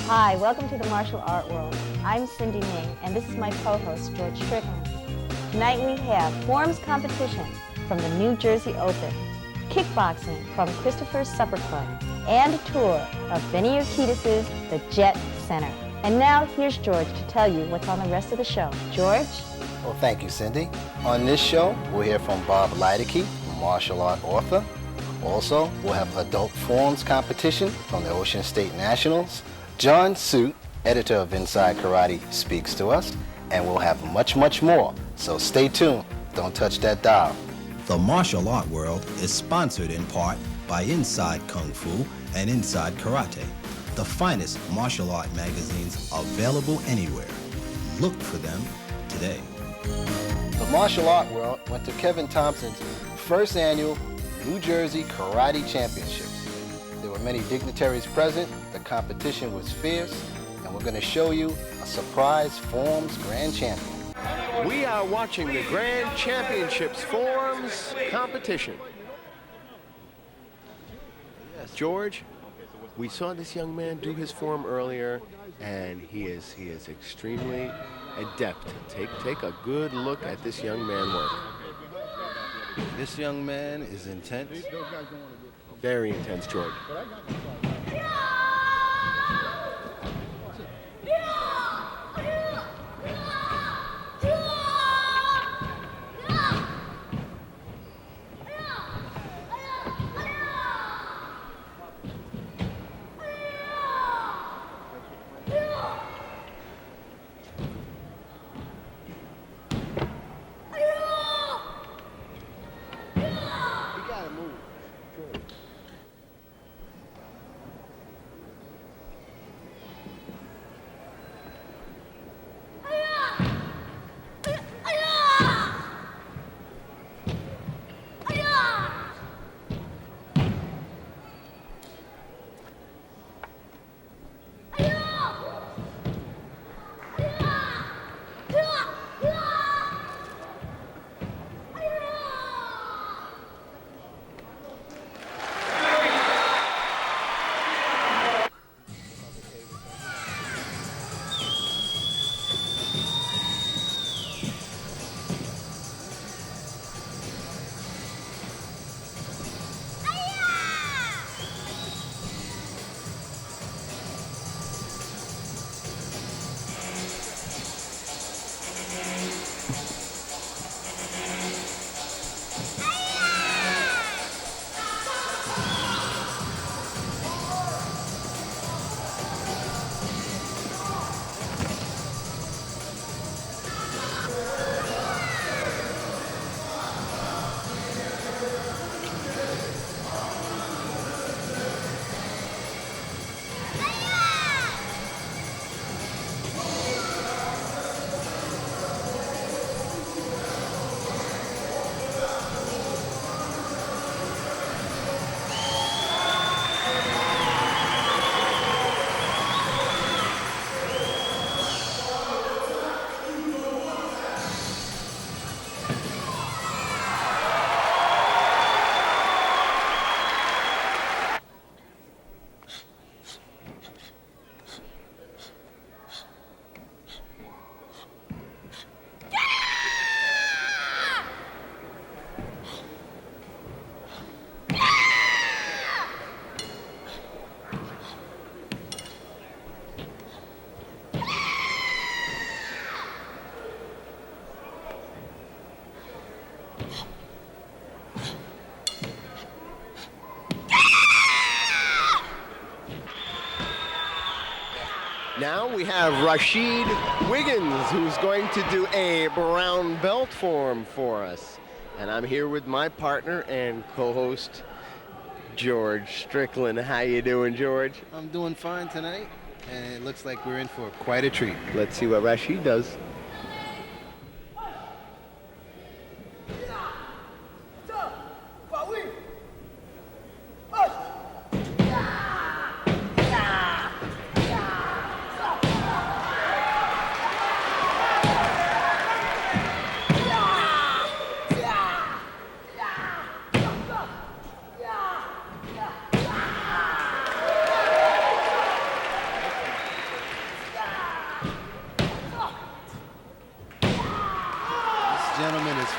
Hi, welcome to the martial art world. I'm Cindy Ming, and this is my co-host, George Strickland. Tonight we have forms competition from the New Jersey Open, kickboxing from Christopher's Supper Club, and a tour of Benny Urquidez Jet Center. And now here's George to tell you what's on the rest of the show. George? Well, thank you, Cindy. On this show, we'll hear from Bob Liedke, martial art author. Also, we'll have adult forms competition from the Ocean State Nationals. John Soet, editor of Inside Karate, speaks to us, and we'll have much, much more. So stay tuned. Don't touch that dial. The martial art world is sponsored in part by Inside Kung Fu and Inside Karate, the finest martial art magazines available anywhere. Look for them today. The martial art world went to Kevin Thompson's first annual New Jersey Karate Championships. There were many dignitaries present, the competition was fierce, and we're going to show you a surprise forms grand champion. We are watching the Grand Championships forms competition. George, we saw this young man do his form earlier, and he is extremely adept. Take a good look at this young man work. This young man is intense. Very intense, George. Now we have Rashid Wiggins, who's going to do a brown belt form for us. And I'm here with my partner and co-host, George Strickland. How you doing, George? I'm doing fine tonight, and it looks like we're in for quite a treat. Let's see what Rashid does.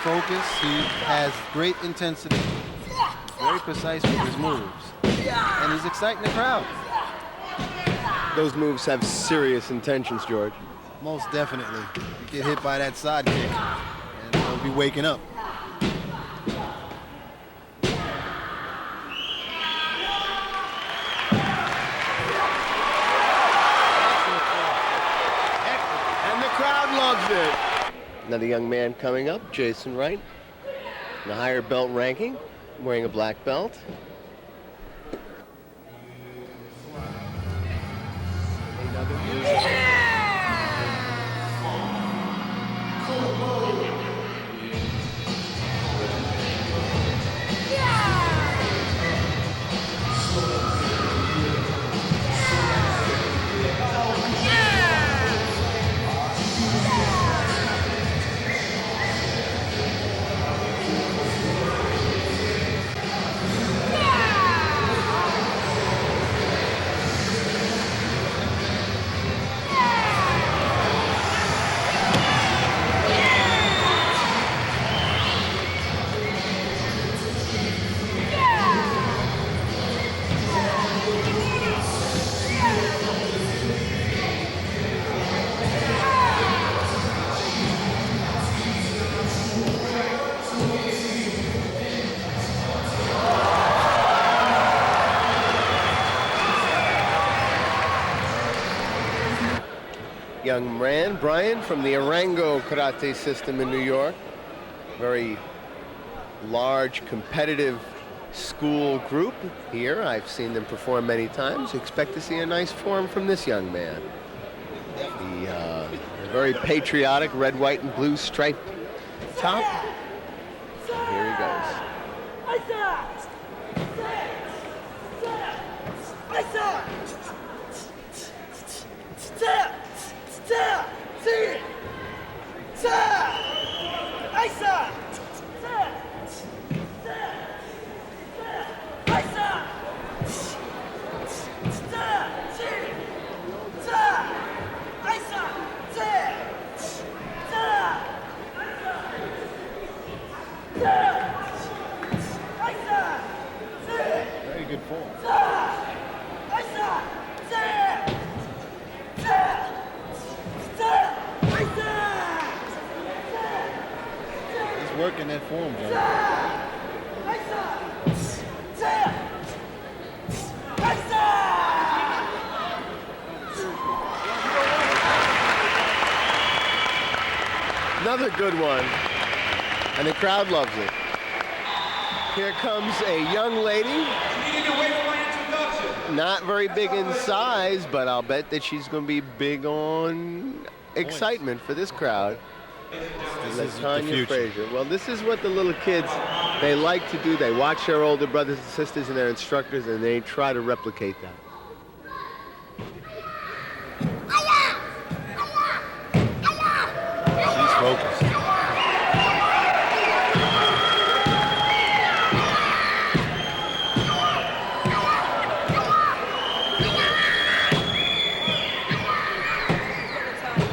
focused. He has great intensity, very precise with his moves, and he's exciting the crowd. Those moves have serious intentions, George. Most definitely. You get hit by that side kick, and they'll be waking up. And the crowd loves it. Another young man coming up, Jason Wright, in a higher belt ranking, wearing a black belt. Young man, Brian, from the Arango karate system in New York. Very large, competitive school group here. I've seen them perform many times. Expect to see a nice form from this young man. The very patriotic red, white, and blue striped top. Here he goes. Very good form. He's working that form, John. Another good one, and the crowd loves it. Here comes a young lady. Not very big in size, but I'll bet that she's going to be big on excitement for this crowd. This is the Tanya future. Frazier. Well, this is what the little kids, they like to do. They watch their older brothers and sisters and their instructors, and they try to replicate that. She's focused.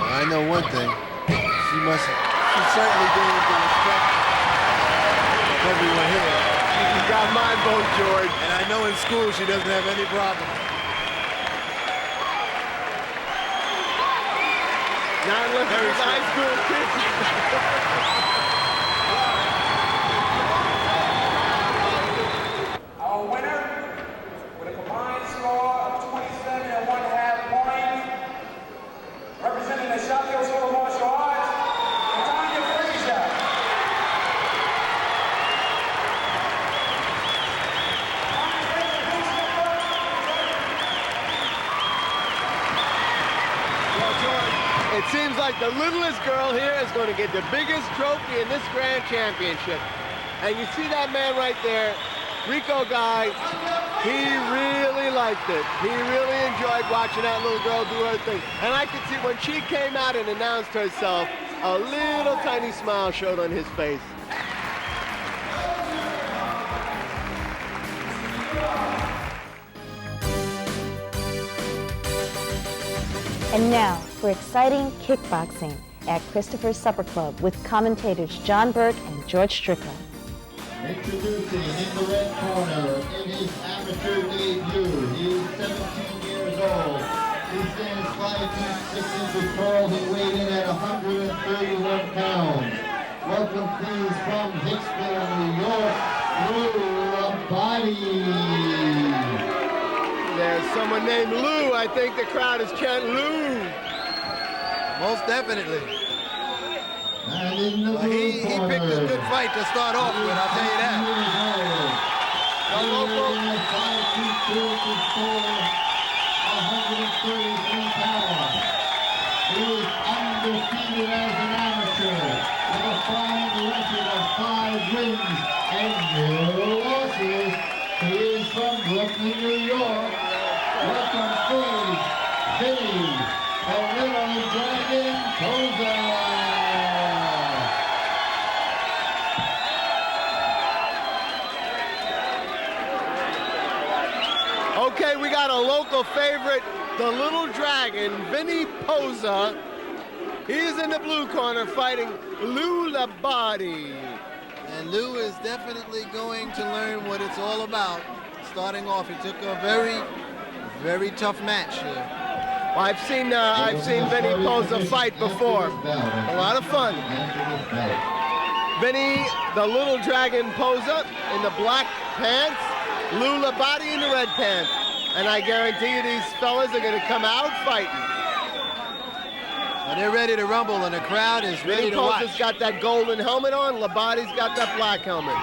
I know one thing. She certainly gained the respect of everyone here. You got my vote, George. And I know in school she doesn't have any problem. Not unless it's high school kids. Our winner, with a combined score of 27.5 points, representing the Shakyo School of Martial Arts, Tanya Frazier. Well, George, it seems like the littlest girl here is going to get the biggest trophy in this grand championship. And you see that man right there, Rico guy, he really liked it. He really enjoyed watching that little girl do her thing. And I could see when she came out and announced herself, a little tiny smile showed on his face. And now for exciting kickboxing. at Christopher's Supper Club with commentators John Burke and George Strickland. Introducing in the red corner in his amateur debut. He is 17 years old. He stands 5 feet 6 inches tall. He weighed in at 131 pounds. Welcome, please, from Hicksville, New York, Labody. There's someone named Lou. I think the crowd is chanting Lou. Most definitely. And in the blue He picked a good fight to start off with, I'll tell you that. The local 5 feet 2 inches tall, 133 pounds. He is undefeated as an amateur with a fine record of 5 wins and 0 losses. He is from Brooklyn, New York. Welcome, please, Vinny, the Little Dragon Posa. Okay, we got a local favorite, the Little Dragon, Vinny Posa. He's in the blue corner fighting Lou Labody. And Lou is definitely going to learn what it's all about. Starting off, he took a very, very tough match here. Well, I've seen Vinny Posa fight before. A lot of fun. Vinny, the Little Dragon Posa in the black pants, Lou Labody in the red pants. And I guarantee you these fellas are going to come out fighting. And they're ready to rumble, and the crowd is ready to watch. Vinny Posa's got that golden helmet on. Labody's got that black helmet.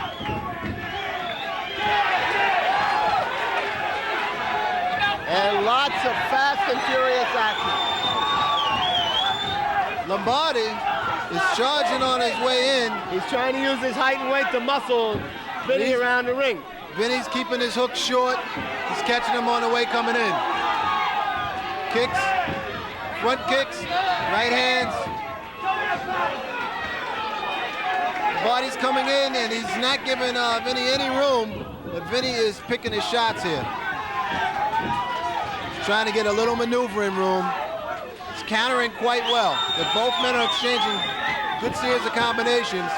And lots of fast and furious action. Labody is charging on his way in. He's trying to use his height and weight to muscle Vinny around the ring. Vinny's keeping his hook short. He's catching him on the way coming in. Kicks, front kicks, right hands. Labody's coming in, and he's not giving Vinny any room, but Vinny is picking his shots here. He's trying to get a little maneuvering room. He's countering quite well. Both men are exchanging good series of combinations.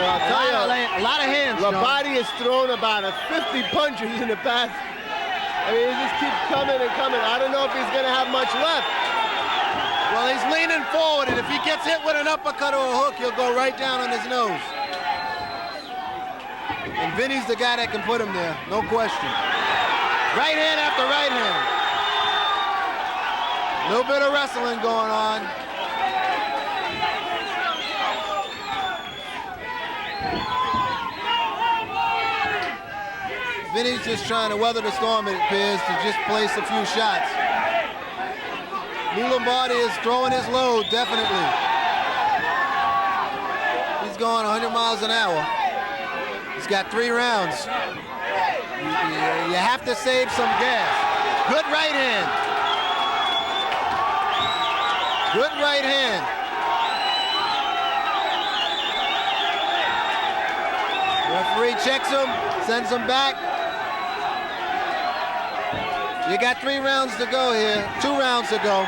I'll tell you, A lot of hands, John. Labody has thrown about 50 punches in the past. I mean, he just keeps coming and coming. I don't know if he's going to have much left. Well, he's leaning forward, and if he gets hit with an uppercut or a hook, he'll go right down on his nose. And Vinny's the guy that can put him there, no question. Right hand after right hand. A little bit of wrestling going on. Vinny's just trying to weather the storm, it appears, to just place a few shots. Lou Labody is throwing his load, definitely. He's going 100 miles an hour. He's got 3 rounds. You have to save some gas. Good right hand. Good right hand. Referee checks him, sends him back. You got 3 rounds to go here, 2 rounds to go.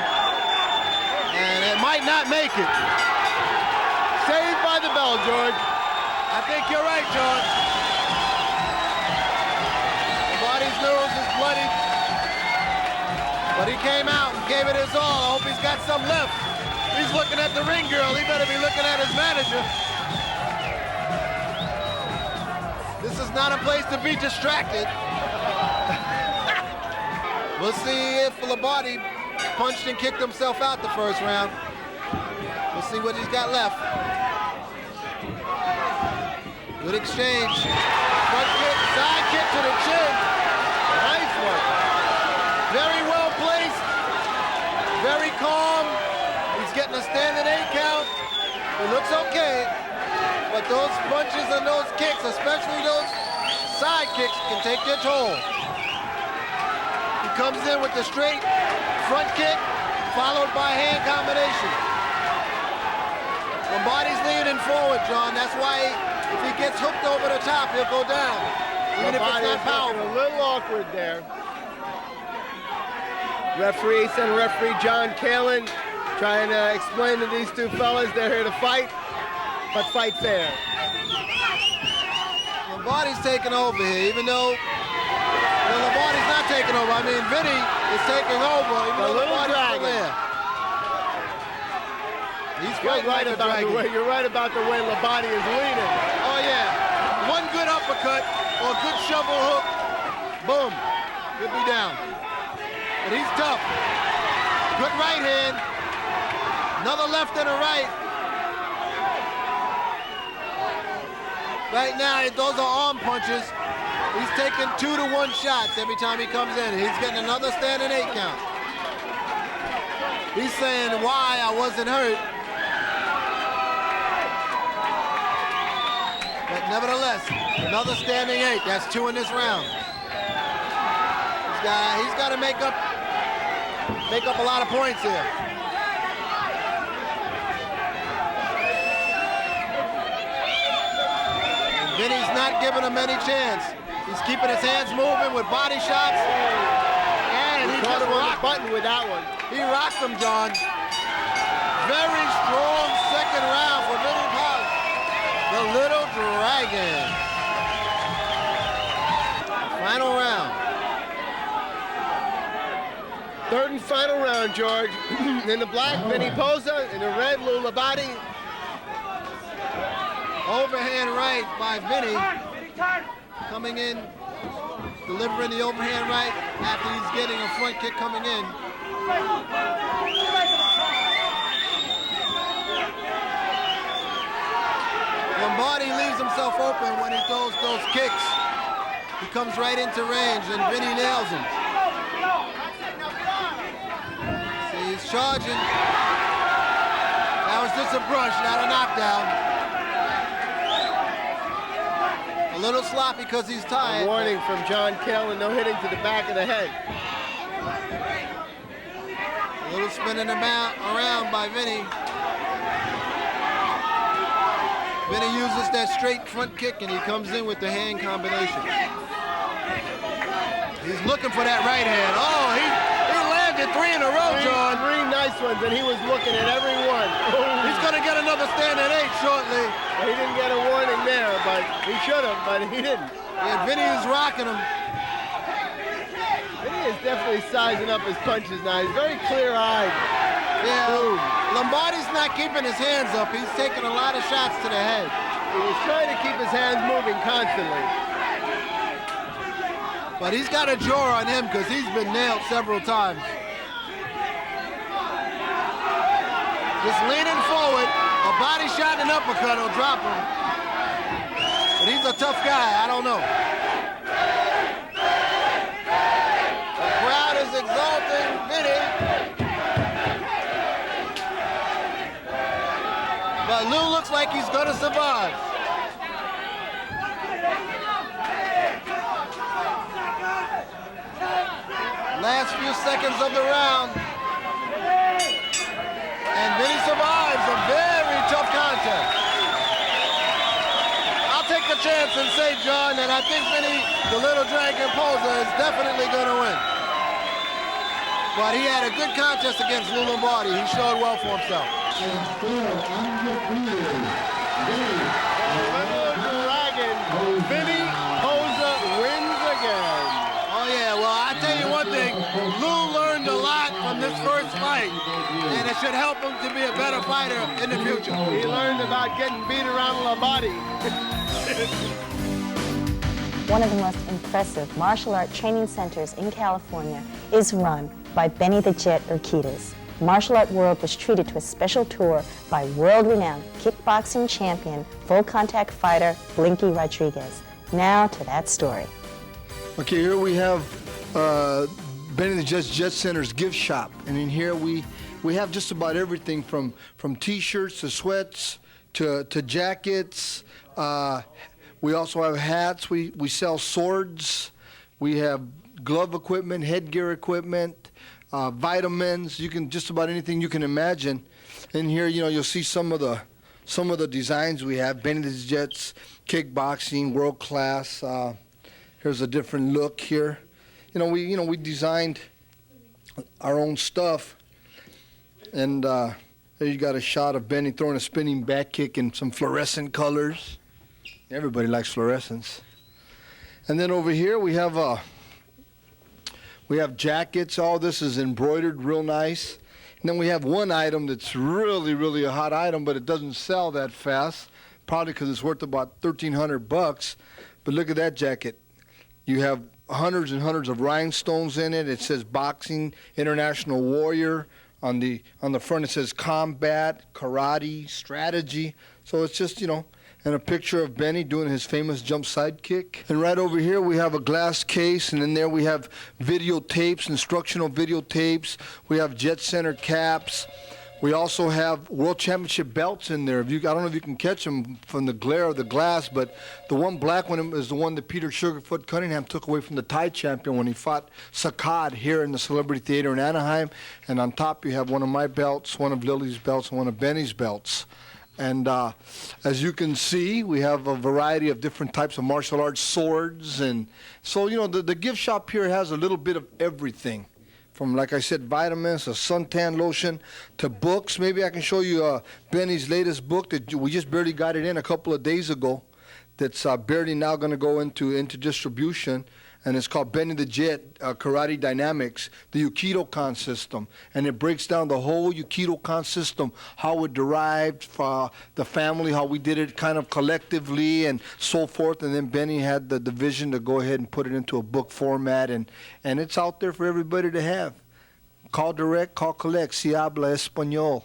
And it might not make it. Saved by the bell, George. I think you're right, George. Labody's nose is bloody. But he came out and gave it his all. I hope he's got some left. He's looking at the ring girl. He better be looking at his manager. This is not a place to be distracted. We'll see if Labody punched and kicked himself out the first round. We'll see what he's got left. Good exchange. Front kick, side kick to the chin. Nice one. Very well placed. Very calm. He's getting a standing 8 count. It looks okay. But those punches and those kicks, especially those side kicks, can take their toll. He comes in with the straight front kick, followed by hand combination. Labody's leaning forward, John. That's why if he gets hooked over the top, he'll go down. Even if it's not powerful. A little awkward there. Referee, center referee John Kalin, trying to explain to these two fellas they're here to fight, but fight fair. Labody's taking over here, even though Labody's not taking over. I mean, Vinny is taking over, even though Labody's still there. He's You're right about the way Labody is leaning. Oh yeah, one good uppercut or a good shovel hook, boom, he'll be down. But he's tough. Good right hand, another left and a right. Right now, those are arm punches. He's taking 2-to-1 shots every time he comes in. He's getting another standing 8 count. He's saying why I wasn't hurt. But nevertheless, another standing 8. That's 2 in this round. He's got to make up a lot of points here. And Vinny's not giving him any chance. He's keeping his hands moving with body shots. And he just rocked button with that one. He rocked him, John. Very strong second round for Vinny Posa, the Little Dragon. Final round. Third and final round, George. In the black, Vinny Posa. In the red, Labody. Overhand right by Vinny. Coming in, delivering the overhand right after he's getting a front kick coming in. Labody leaves himself open when he throws those kicks. He comes right into range and Vinny nails him. See, he's charging. That was just a brush, not a knockdown. A little sloppy because he's tired. A warning from John Kalin, no hitting to the back of the head. A little spinning around by Vinny. Vinny uses that straight front kick and he comes in with the hand combination. He's looking for that right hand. Oh, he landed 3 in a row, John. 3 nice ones, and he was looking at every one. He's going to get another standing 8 shortly. He didn't get a warning there, but he should have, but he didn't. Yeah, Vinny is rocking him. Vinny is definitely sizing up his punches now. He's very clear-eyed. Yeah, Labody's not keeping his hands up. He's taking a lot of shots to the head. He was trying to keep his hands moving constantly. But he's got a jaw on him because he's been nailed several times. Just leaning forward, a body shot and an uppercut will drop him. But he's a tough guy, I don't know. The crowd is exalting Vinny. But Lou looks like he's gonna survive. Last few seconds of the round. And Vinny survives a very tough contest. I'll take the chance and say, John, that I think Vinny, the Little Dragon Posa, is definitely going to win. But he had a good contest against Lou Labody. He showed well for himself. And still undefeated, Little Dragon, Vinny Posa wins again. Oh yeah, well I tell you one thing, Lou learned a lot from this first fight, and it should help him to be a better fighter in the future. He learned about getting beat around Labody. One of the most impressive martial art training centers in California is run by Benny the Jet Urquidez. Martial Art World was treated to a special tour by world-renowned kickboxing champion, full-contact fighter Blinky Rodrigues. Now to that story. Okay, here we have Benny the Jet Center's gift shop, and in here we have just about everything from T-shirts to sweats to jackets. We also have hats. We sell swords. We have glove equipment, headgear equipment, vitamins. You can just about anything you can imagine. In here, you know, you'll see some of the designs we have. Benny the Jet's kickboxing, world class. Here's a different look here. We designed our own stuff. And there you got a shot of Benny throwing a spinning back kick in some fluorescent colors. Everybody likes fluorescence. And then over here we have jackets. All this is embroidered real nice. And then we have one item that's really, really a hot item, but it doesn't sell that fast, probably because it's worth about $1,300. But look at that jacket. You have hundreds and hundreds of rhinestones in it. It says Boxing International Warrior. On the front it says Combat, Karate, Strategy. So it's just, you know, and a picture of Benny doing his famous jump side kick. And right over here we have a glass case, and in there we have videotapes, instructional videotapes. We have Jet Center caps. We also have World Championship belts in there. I don't know if you can catch them from the glare of the glass, but the one black one is the one that Peter Sugarfoot Cunningham took away from the Thai champion when he fought Sakkad here in the Celebrity Theater in Anaheim. And on top you have one of my belts, one of Lily's belts, and one of Benny's belts. And as you can see, we have a variety of different types of martial arts swords. And so, you know, the gift shop here has a little bit of everything. From, like I said, vitamins, a suntan lotion, to books. Maybe I can show you Benny's latest book that we just barely got it in a couple of days ago. That's barely now going to go into distribution. And it's called Benny the Jet, Karate Dynamics, the Aikido system. And it breaks down the whole Aikido system, how it derived from the family, how we did it kind of collectively and so forth. And then Benny had the vision to go ahead and put it into a book format. And it's out there for everybody to have. Call direct, call collect, si habla español.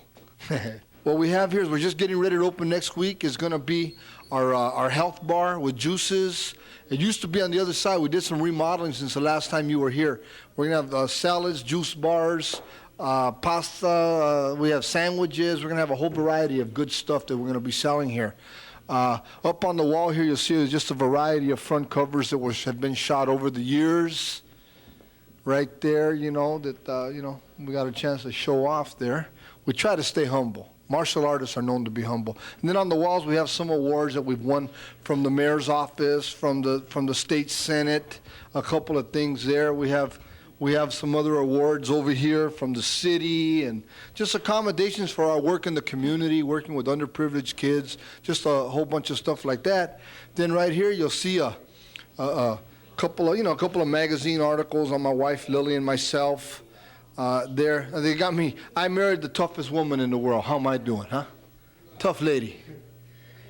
What we have here is we're just getting ready to open next week. Is going to be our health bar with juices. It used to be on the other side. We did some remodeling since the last time you were here. We're going to have salads, juice bars, pasta. We have sandwiches. We're going to have a whole variety of good stuff that we're going to be selling here. Up on the wall here, you'll see there's just a variety of front covers that have been shot over the years. Right there, you know, that, you know, we got a chance to show off there. We try to stay humble. Martial artists are known to be humble. And then on the walls, we have some awards that we've won from the mayor's office, from the state senate, a couple of things there. We have some other awards over here from the city, and just accommodations for our work in the community, working with underprivileged kids, just a whole bunch of stuff like that. Then right here, you'll see a couple of magazine articles on my wife Lily and myself. There, they got me. I married the toughest woman in the world. How am I doing, huh? Tough lady.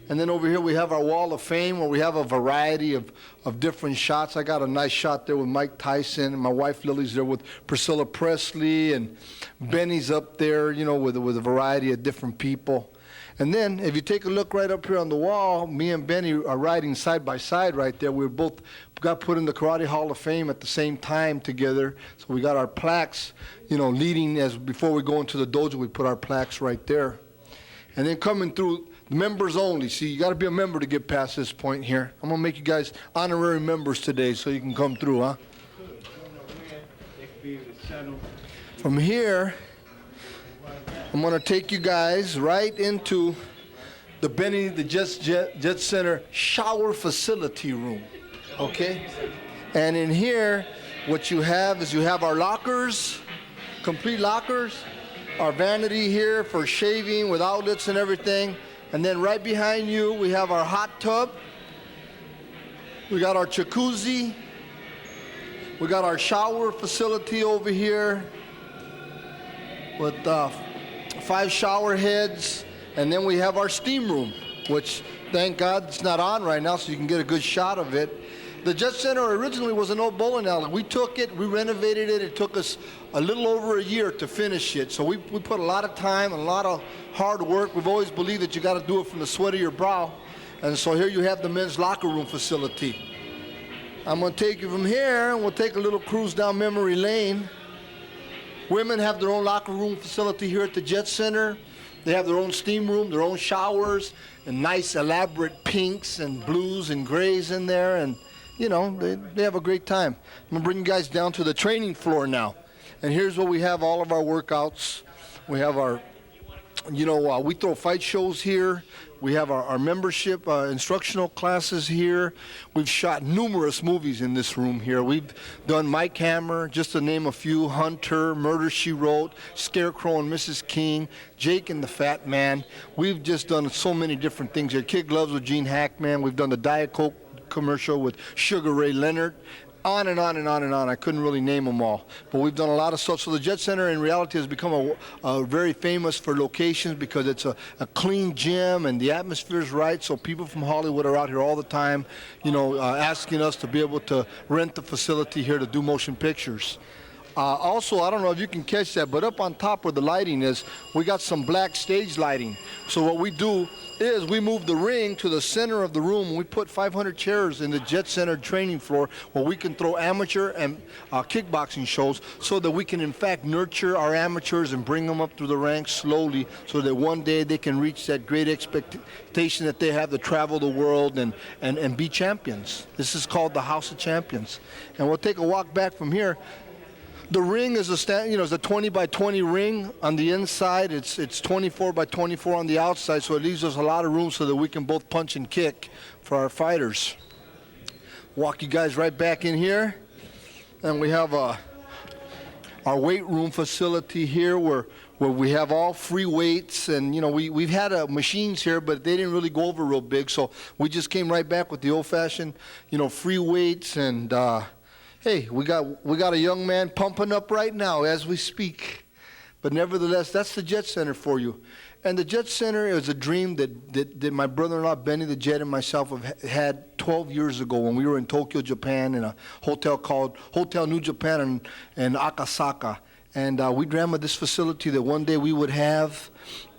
And then over here we have our wall of fame where we have a variety of different shots. I got a nice shot there with Mike Tyson, and my wife Lily's there with Priscilla Presley, and Benny's up there, you know, with a variety of different people. And then if you take a look right up here on the wall, me and Benny are riding side by side right there. We both got put in the Karate Hall of Fame at the same time together. So we got our plaques, you know, leading before we go into the dojo, we put our plaques right there. And then coming through, members only. See, you got to be a member to get past this point here. I'm going to make you guys honorary members today so you can come through, huh? From here, I'm going to take you guys right into the Benny the Jet Center shower facility room, okay? And in here, what you have is you have our lockers, complete lockers, our vanity here for shaving with outlets and everything. And then right behind you, we have our hot tub. We got our jacuzzi. We got our shower facility over here with 5 shower heads. And then we have our steam room, which thank God it's not on right now, so you can get a good shot of it. The Jet Center originally was an old bowling alley. We took it, we renovated it. It took us a little over a year to finish it. So we put a lot of time and a lot of hard work. We've always believed that you got to do it from the sweat of your brow. And so here you have the men's locker room facility. I'm going to take you from here, and we'll take a little cruise down memory lane. Women have their own locker room facility here at the Jet Center. They have their own steam room, their own showers, and nice elaborate pinks and blues and grays in there. And you know, they have a great time. I'm going to bring you guys down to the training floor now. And here's where we have all of our workouts. We have our We throw fight shows here. We have our membership instructional classes here. We've shot numerous movies in this room here. We've done Mike Hammer, just to name a few, Hunter, Murder, She Wrote, Scarecrow and Mrs. King, Jake and the Fat Man. We've just done so many different things here. Kid Gloves with Gene Hackman. We've done the Diet Coke commercial with Sugar Ray Leonard. On and on and on and on. I couldn't really name them all. But we've done a lot of stuff. So the Jet Center in reality has become a very famous for locations because it's a clean gym and the atmosphere is right. So people from Hollywood are out here all the time, asking us to be able to rent the facility here to do motion pictures. Also, I don't know if you can catch that, but up on top where the lighting is, we got some black stage lighting. So what we do is we move the ring to the center of the room. We put 500 chairs in the Jet Center training floor where we can throw amateur and kickboxing shows so that we can, in fact, nurture our amateurs and bring them up through the ranks slowly so that one day they can reach that great expectation that they have to travel the world and be champions. This is called the House of Champions. And we'll take a walk back from here. The ring is a 20 by 20 ring on the inside. It's 24 by 24 on the outside, so it leaves us a lot of room so that we can both punch and kick for our fighters. Walk you guys right back in here, and we have our weight room facility here where we have all free weights, and we've had machines here, but they didn't really go over real big, so we just came right back with the old-fashioned, free weights and. Hey, we got a young man pumping up right now as we speak. But nevertheless, that's the Jet Center for you. And the Jet Center is a dream that my brother-in-law, Benny the Jet, and myself have had 12 years ago when we were in Tokyo, Japan, in a hotel called Hotel New Japan in Akasaka. And we dreamt of this facility that one day we would have.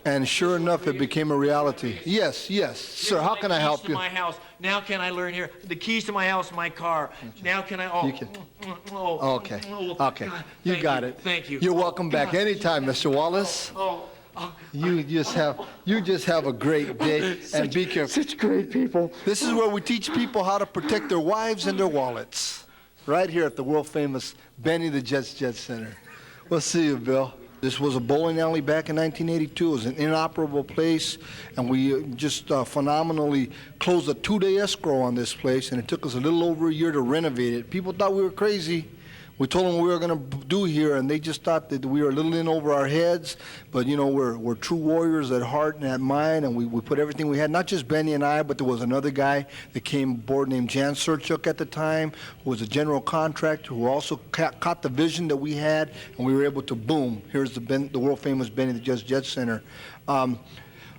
And sure enough, it became a reality. Yes, sir. How can I help you? My house. Now can I learn here? The keys to my house, my car. Now can I? You can. Okay. You got it. Thank you. You're welcome back anytime, Mr. Wallace. You just have a great day and be careful. Such great people. This is where we teach people how to protect their wives and their wallets. Right here at the world famous Benny the Jet Center. We'll see you, Bill. This was a bowling alley back in 1982. It was an inoperable place, and we just phenomenally closed a 2-day escrow on this place, and it took us a little over a year to renovate it. People thought we were crazy. We told them what we were going to do here, and they just thought that we were a little in over our heads. But, we're true warriors at heart and at mind, and we put everything we had, not just Benny and I, but there was another guy that came aboard named John Soet at the time, who was a general contractor, who also caught the vision that we had, and we were able to, boom, here's the world-famous Benny the Jet Center.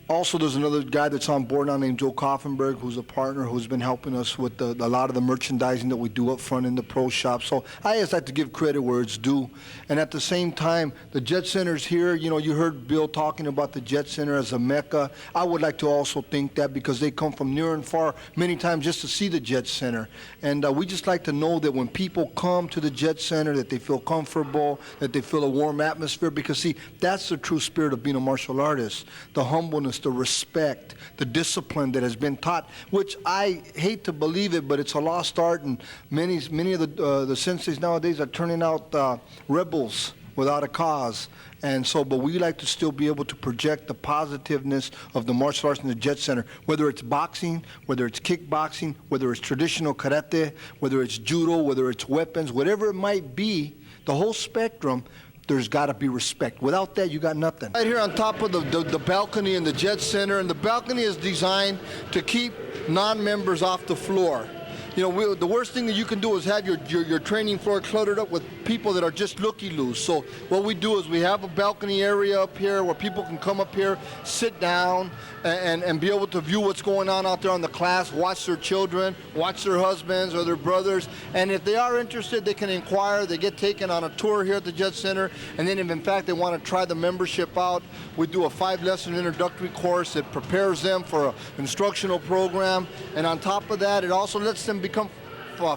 Also, there's another guy that's on board now named Joe Koffenberg, who's a partner who's been helping us with a lot of the merchandising that we do up front in the pro shop. So I just like to give credit where it's due. And at the same time, the Jet Center's here. You heard Bill talking about the Jet Center as a mecca. I would like to also think that because they come from near and far many times just to see the Jet Center. And we just like to know that when people come to the Jet Center, that they feel comfortable, that they feel a warm atmosphere. Because, see, that's the true spirit of being a martial artist, the humbleness, the respect, the discipline that has been taught, which I hate to believe it, but it's a lost art, and many of the senseis nowadays are turning out rebels without a cause. And so, but we like to still be able to project the positiveness of the martial arts in the Jet Center, whether it's boxing, whether it's kickboxing, whether it's traditional karate, whether it's judo, whether it's weapons, whatever it might be, the whole spectrum. There's got to be respect. Without that, you got nothing. Right here on top of the balcony in the Jet Center, and the balcony is designed to keep non-members off the floor. The worst thing that you can do is have your training floor cluttered up with people that are just looky-loos. So what we do is we have a balcony area up here where people can come up here, sit down, and be able to view what's going on out there on the class, watch their children, watch their husbands or their brothers. And if they are interested, they can inquire. They get taken on a tour here at the Jet Center. And then if, in fact, they want to try the membership out, we do a 5-lesson introductory course that prepares them for an instructional program. And on top of that, it also lets them become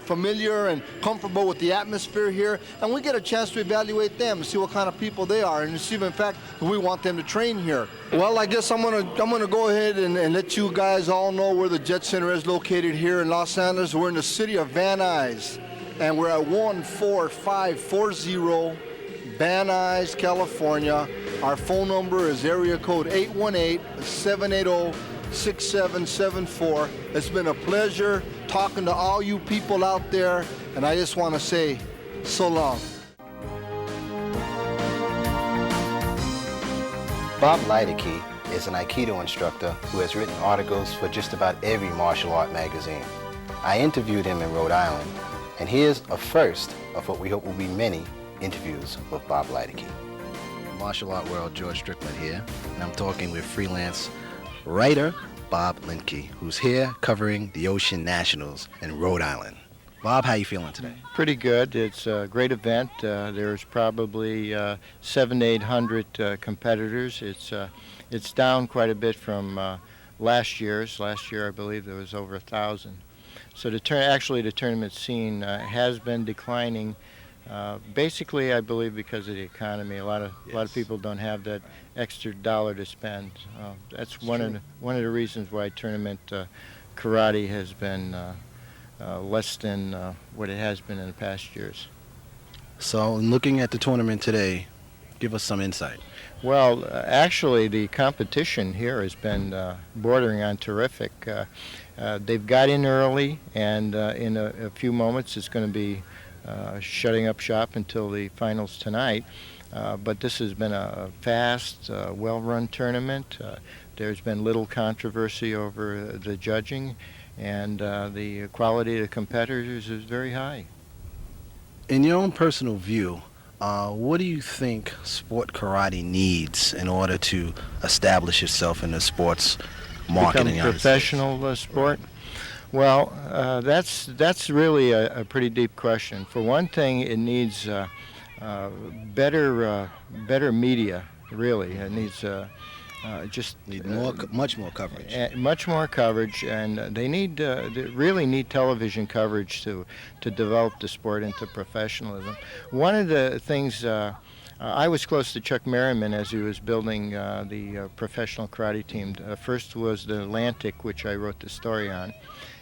familiar and comfortable with the atmosphere here, and we get a chance to evaluate them and see what kind of people they are, and see if in fact we want them to train here. Well, I guess I'm gonna go ahead and let you guys all know where the Jet Center is located here in Los Angeles. We're in the city of Van Nuys, and we're at 14540 Van Nuys, California, Our phone number is area code 818-780-6774. It's been a pleasure talking to all you people out there, and I just want to say so long. Bob Liedke is an Aikido instructor who has written articles for just about every martial art magazine. I interviewed him in Rhode Island, and here's a first of what we hope will be many interviews with Bob Liedke. Martial art world, George Strickland here, and I'm talking with freelance writer Bob Liedke, who's here covering the Ocean Nationals in Rhode Island. Bob, how you feeling today? Pretty good. It's a great event. There's probably 700 to 800 competitors. It's down quite a bit from last year's. Last year, I believe there was over 1,000. So the tournament scene has been declining. Basically, I believe because of the economy. A lot of people don't have that extra dollar to spend. That's one of the reasons why tournament karate has been less than what it has been in the past years. So, in looking at the tournament today, give us some insight. Well, actually, the competition here has been bordering on terrific. They've got in early, and in a few moments it's going to be shutting up shop until the finals tonight. But this has been a fast, well-run tournament. There's been little controversy over the judging, and the quality of the competitors is very high. In your own personal view, what do you think sport karate needs in order to establish itself in the sports market in the United States? Professional sport? Well, that's really a pretty deep question. For one thing, it needs better media. Really, it needs much more coverage. Much more coverage, and they really need television coverage to develop the sport into professionalism. One of the things I was close to Chuck Merriman as he was building the professional karate team. First was the Atlantic, which I wrote the story on,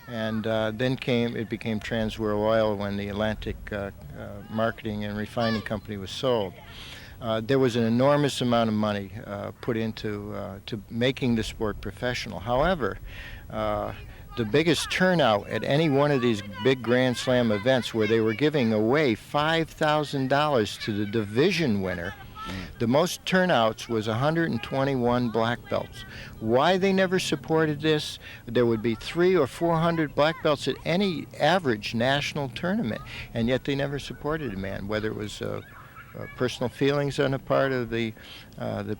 and then it became Trans World Oil when the Atlantic marketing and refining company was sold. There was an enormous amount of money put into to making the sport professional. However, the biggest turnout at any one of these big Grand Slam events where they were giving away $5,000 to the division winner, the most turnouts was 121 black belts. Why they never supported this? There would be 300 or 400 black belts at any average national tournament, and yet they never supported a man, whether it was personal feelings on the part of the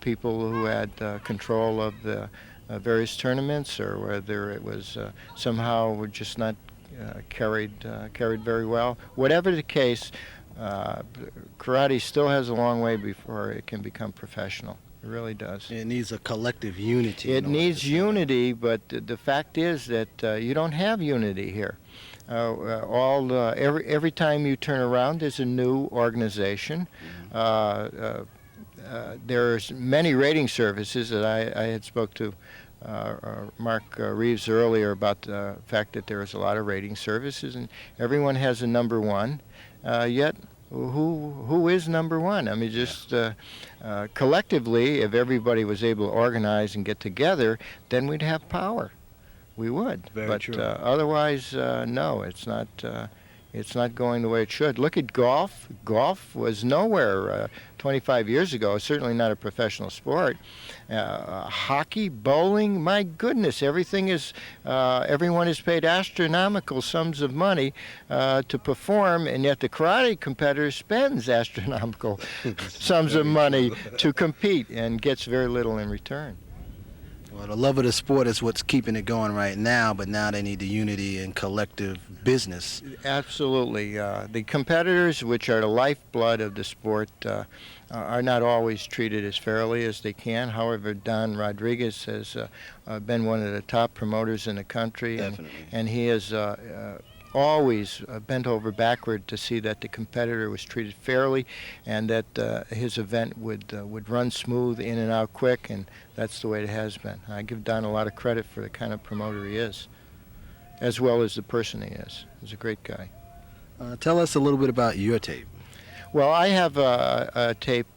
people who had control of the various tournaments, or whether it was somehow just not carried very well. Whatever the case, karate still has a long way before it can become professional. It really does. It needs a collective unity. It needs unity, but the fact is that you don't have unity here. Every time you turn around, there's a new organization. There's many rating services that I had spoke to Mark Reeves earlier about the fact that there is a lot of rating services, and everyone has a number one. Yet, who is number one? I mean, just collectively, if everybody was able to organize and get together, then we'd have power. We would. Very true. Otherwise, no, it's not going the way it should. Look at golf. Golf was nowhere 25 years ago, certainly not a professional sport. Hockey, bowling, my goodness, everyone is paid astronomical sums of money to perform, and yet the karate competitor spends astronomical sums of money to compete and gets very little in return. Well, the love of the sport is what's keeping it going right now, but now they need the unity and collective business. Absolutely. The competitors, which are the lifeblood of the sport, are not always treated as fairly as they can. However, Don Rodriguez has been one of the top promoters in the country, and he has always bent over backward to see that the competitor was treated fairly, and that his event would run smooth, in and out quick, and that's the way it has been. I give Don a lot of credit for the kind of promoter he is, as well as the person he is. He's a great guy. Tell us a little bit about your tape. Well, I have a tape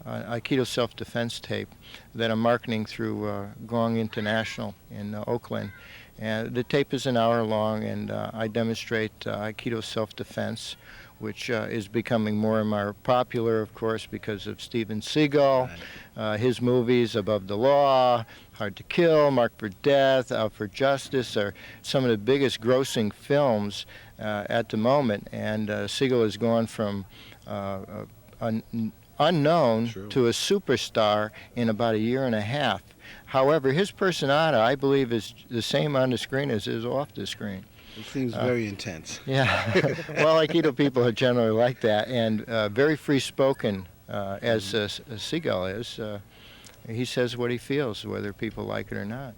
Aikido self-defense tape that I'm marketing through Gong International in Oakland. And the tape is an hour long, and I demonstrate Aikido self-defense, which is becoming more and more popular, of course, because of Steven Seagal, his movies, Above the Law, Hard to Kill, Marked for Death, Out for Justice are some of the biggest grossing films at the moment. And Seagal has gone from unknown to a superstar in about a year and a half. However, his persona, I believe, is the same on the screen as is off the screen. It seems very intense. Yeah. Well, Aikido people are generally like that, and very free-spoken, as Seagal is. He says what he feels, whether people like it or not.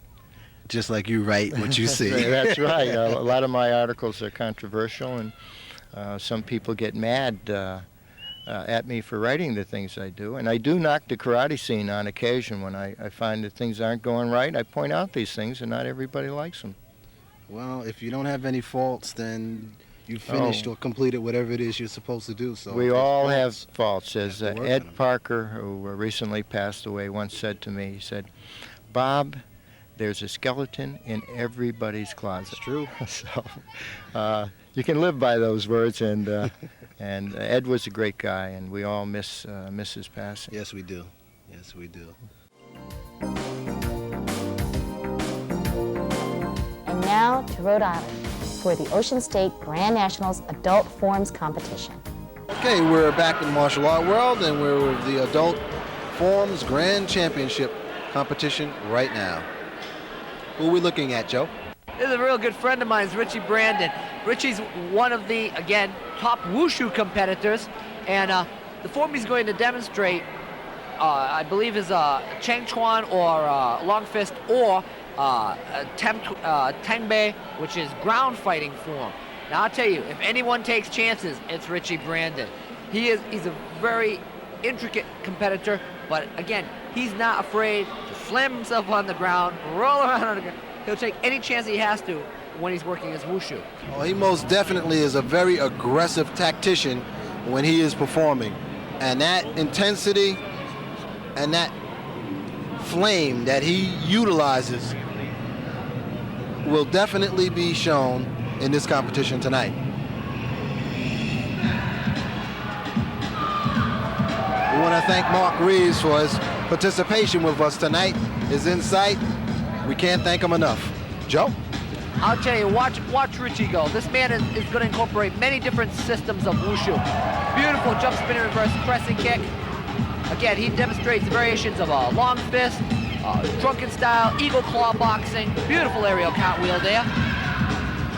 Just like you write what you see. That's right. A lot of my articles are controversial, and some people get mad at me for writing the things I do. And I do knock the karate scene on occasion when I find that things aren't going right. I point out these things, and not everybody likes them. Well, if you don't have any faults, then you finished or completed whatever it is you're supposed to do. So we all have faults. As Ed Parker, who recently passed away, once said to me, he said, "Bob, there's a skeleton in everybody's closet." It's true. So you can live by those words, and Ed was a great guy, and we all miss his passing. Yes, we do. Yes, we do. And now to Rhode Island for the Ocean State Grand Nationals Adult Forms Competition. Okay, we're back in the martial art world, and we're with the Adult Forms Grand Championship competition right now. Who are we looking at, Joe? This is a real good friend of mine, Richie Brandon. Richie's one of the, again, top Wu Shu competitors, and the form he's going to demonstrate, I believe, is Chang Chuan or Long Fist, or Tengbei, which is ground fighting form. Now I'll tell you, if anyone takes chances, it's Richie Brandon. He's a very intricate competitor, but again, he's not afraid to slam himself on the ground, roll around on the ground. He'll take any chance he has to when he's working his Wu Shu. Well, he most definitely is a very aggressive tactician when he is performing. And that intensity and that flame that he utilizes will definitely be shown in this competition tonight. We want to thank Mark Reeves for his participation with us tonight, his insight. We can't thank him enough. Joe? I'll tell you, watch Richie go. This man is going to incorporate many different systems of Wu Shu. Beautiful jump spinning reverse pressing kick. Again, he demonstrates the variations of a long fist, drunken style, eagle claw boxing, beautiful aerial cartwheel there.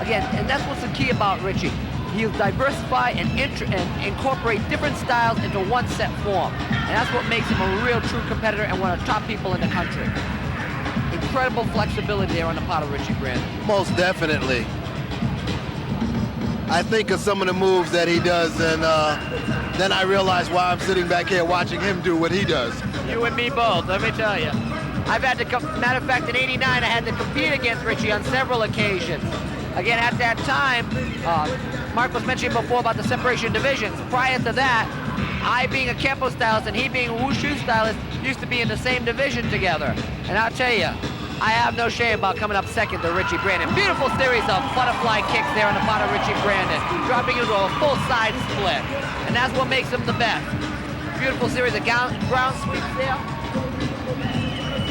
Again, and that's what's the key about Richie. He'll diversify and incorporate different styles into one set form. And that's what makes him a real true competitor and one of the top people in the country. Incredible flexibility there on the part of Richie Brandon. Most definitely. I think of some of the moves that he does, and then I realize why I'm sitting back here watching him do what he does. You and me both, let me tell you. I've had to, matter of fact, in '89, I had to compete against Richie on several occasions. Again, at that time, Mark was mentioning before about the separation divisions. Prior to that, I being a Kempo stylist and he being a Wu Shu stylist used to be in the same division together. And I'll tell you, I have no shame about coming up second to Richie Brandon. Beautiful series of butterfly kicks there on the part of Richie Brandon, dropping into a full side split. And that's what makes him the best. Beautiful series of ground sweeps there.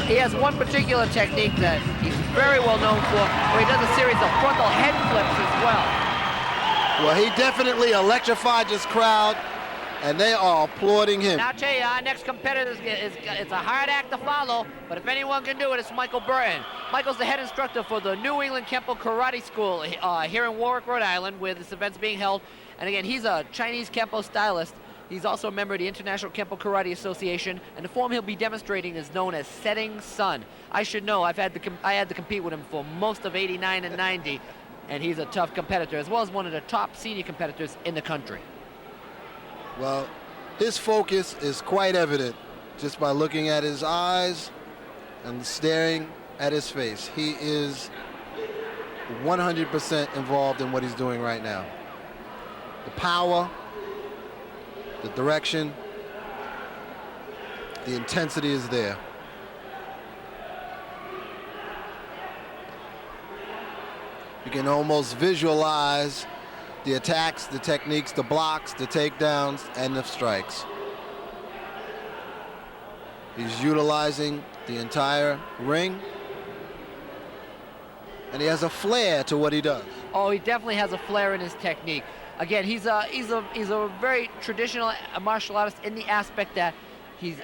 He has one particular technique that he's very well known for, where he does a series of frontal head flips as well. Well, he definitely electrified this crowd, and they are applauding him. And I'll tell you, our next competitor it's a hard act to follow, but if anyone can do it, it's Michael Burton. Michael's the head instructor for the New England Kempo Karate School here in Warwick, Rhode Island, where this event's being held. And again, he's a Chinese Kempo stylist. He's also a member of the International Kempo Karate Association, and the form he'll be demonstrating is known as Setting Sun. I should know, I had to compete with him for most of '89 and '90, and he's a tough competitor, as well as one of the top senior competitors in the country. Well, his focus is quite evident just by looking at his eyes and staring at his face. He is 100% involved in what he's doing right now. The power, the direction, The intensity is there. You can almost visualize the attacks, the techniques, the blocks, the takedowns, and the strikes. He's utilizing the entire ring, and he has a flair to what he does. Oh, he definitely has a flair in his technique. Again, he's a very traditional martial artist in the aspect that he's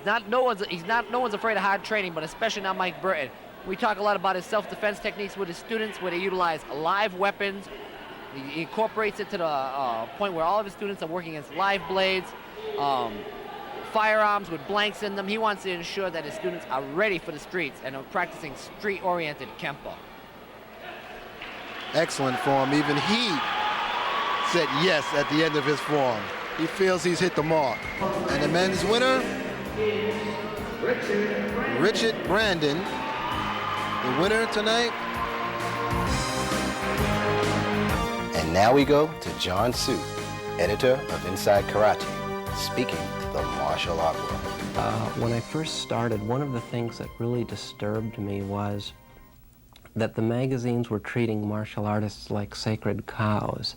not no one's afraid of hard training, but especially not Mike Burton. We talk a lot about his self-defense techniques with his students, where they utilize live weapons. He incorporates it to the point where all of his students are working against live blades, firearms with blanks in them. He wants to ensure that his students are ready for the streets and are practicing street-oriented Kempo. Excellent form. Even he said yes at the end of his form. He feels he's hit the mark. And the men's winner, Richard Brandon, the winner tonight. And now we go to John Soet, editor of Inside Karate, speaking to the martial art world. When I first started, one of the things that really disturbed me was that the magazines were treating martial artists like sacred cows.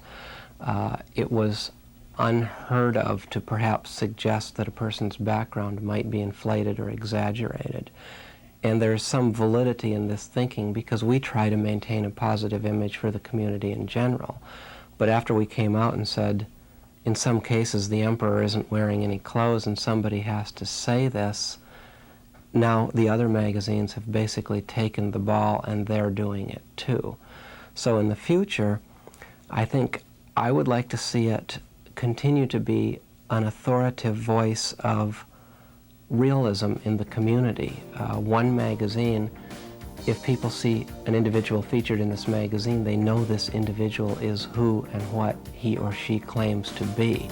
It was unheard of to perhaps suggest that a person's background might be inflated or exaggerated. And there's some validity in this thinking because we try to maintain a positive image for the community in general. But after we came out and said, in some cases the emperor isn't wearing any clothes and somebody has to say this, now the other magazines have basically taken the ball and they're doing it too. So in the future, I think I would like to see it continue to be an authoritative voice of realism in the community. One magazine, if people see an individual featured in this magazine, they know this individual is who and what he or she claims to be.